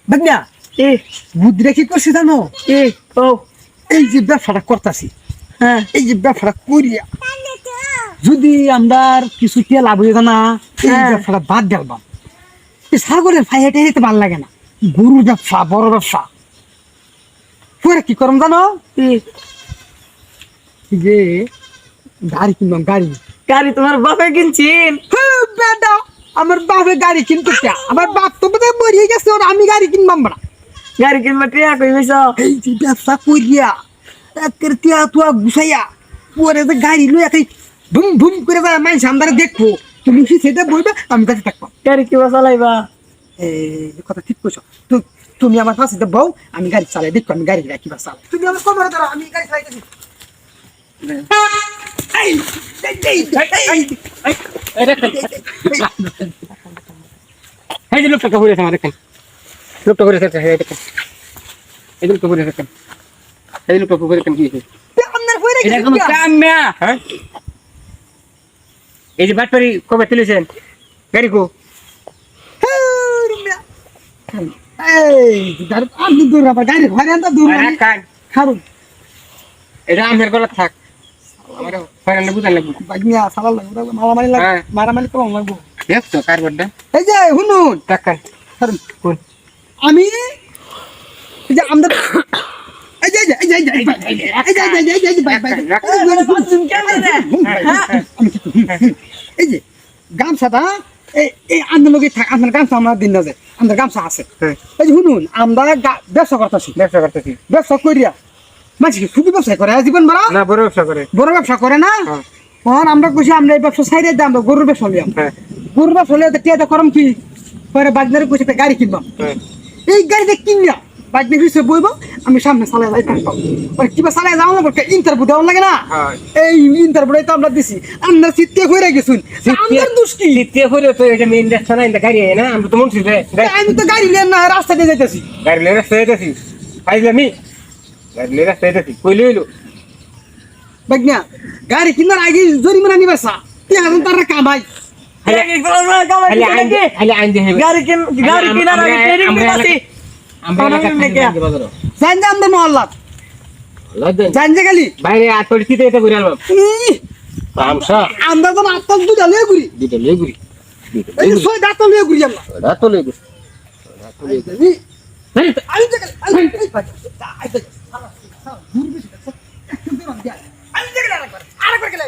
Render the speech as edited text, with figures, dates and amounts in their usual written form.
বাগনা এ বুদ্ধিটা কি করছি জানো? এ ও এই যে ব্যবসাটা করতেছি, হ্যাঁ এই যে ব্যবসাটা করিয়া যদি আমরা কিছু টিয়া লাভ হয়ে না, এই হ্যাঁ। ব্যবসাটা বাদ দিলাম। ছাগলের ফাইয়াটা যেতে ভালো লাগে না, গরুর ব্যবসা, বড় ব্যবসা। পরে কি করম জানো? এ এই যে গাড়ি কিনবাম, গাড়ি। গাড়ি তোমার বাপে কিনছিন? হ্যাঁ, বেটা, আমার বাপে গাড়ি কিনতে চায়। আমার বাপ তো বোধহয় মরিয়ে গেছে, ওর আমি গাড়ি কিনবাম না। গাড়ি কিনবা টিয়া কই পেছ? এই যে ব্যবসা করিয়া একের টিয়া তুয়া গুছাইয়া পরে যে গাড়ি লইয়া খাই ভুম ভুম করে যায়, মাই সামদারে দেখবো। তুমি সেটা বলবে, আমি কাছে থাকবো। গাড়ি কিবা চালাইবা? এই কথা ঠিক কইছো। তুমি আমার পাশে বউ, আমি গাড়ি চালাই দেখো, আমি গাড়ি কিবা চালাই। তুমি আমার কোমরে ধরো, আমি গাড়ি চালাইতেছি। এই এই যে লোকটা ঘুরে আমার দেখেন, লোকটা ঘুরে দেখেন, এই দেখেন, এই লোকটা ঘুরে দেখেন, এই লোকটা ঘুরে দেখেন কি আপনার কইরে এটা কোনো কাম না। হ্যাঁ, এই যে ব্যাটারি কবে তুলেছেন গাড়ি কো? এই দাঁড়, আপনি দূর আবার গাড়ি ঘরে আনতা দূর কান খারুন। এটা আমার গলা থাক, আমার ফাইনাল বুঝান লাগবে। বাগনিয়া সালাল লাগবে, মারামারি লাগবে, হ্যাঁ। মারামারি কম লাগবে। দেখছো কারবারটা এই যে শুনুন, টাকান খারুন। কোন আমি এই যে আমাদের এই যে এই যে এই যে এই যে এই যে এই যে এই যে ভাই ভাই এই যে গামছাটা এই আন্দোলন লোকে থাক, আপনার গামছা আমার দিন না যায়, আমাদের গামছা আছে। এই যে শুনুন, আমরা ব্যবসা করতেছি, ব্যবসা করতেছি ব্যবসা করিয়া মাঝে শুধু ব্যবসা করে জীবন মারা না, বড় ব্যবসা করে। বড় ব্যবসা করে না। হ্যাঁ। তখন আমরা কইছি আমরা এই ব্যবসা সাইডে দিয়ে আমরা গরুর ব্যবসা লিয়াম। হ্যাঁ গরুর ব্যবসা লিয়ে টিয়াটা করম কি পরে বাগনারে কইছে একটা গাড়ি কিনবাম। হ্যাঁ এই গাড়িটা কিনিয়া বাগনে হিসেবে বইব, আমি সামনে চালাই যাই থাকবো। পরে কিবা চালাই যাওয়া লাগবে, ইন্টারভিউ দেওয়া লাগে না। হ্যাঁ। এই ইন্টারভিউটাই তো আমরা দিছি, আমরা সিটে হয়ে গেছুন। আমার দোষ কি? দ্বিতীয় করে তো এটা মেইন রাস্তা না, এটা গাড়ি না, আমরা তো মনছি যে আমি তো গাড়ি নিয়ে না রাস্তা দিয়ে যাইতেছি। গাড়ি লে রাস্তা যেতেছি, পাইলে আমি গাড়ি লে রাস্তা যেতেছি কইলে হইলো। বাগনা গাড়ি কিনার আগে জরিমানা নিবাসা 3000 টাকা কামাই। গাড়ি কিনার আগে ট্রেনিং দিবাছি। জান জান দে মহল্লা জান যে গালি বাইরে আটপড়ি কিতে এটা ঘুরে আলবাম আমসা আমরা তো আত্মক দুধ আলিয়ে ঘুরি, দুটো লই ঘুরি, এই যে 6 দাঁত লিয়ে ঘুরি আমরা। ওটা তো লই ঘুরি। আমি যে গালি আমি যে গালি আরেকবার গেলে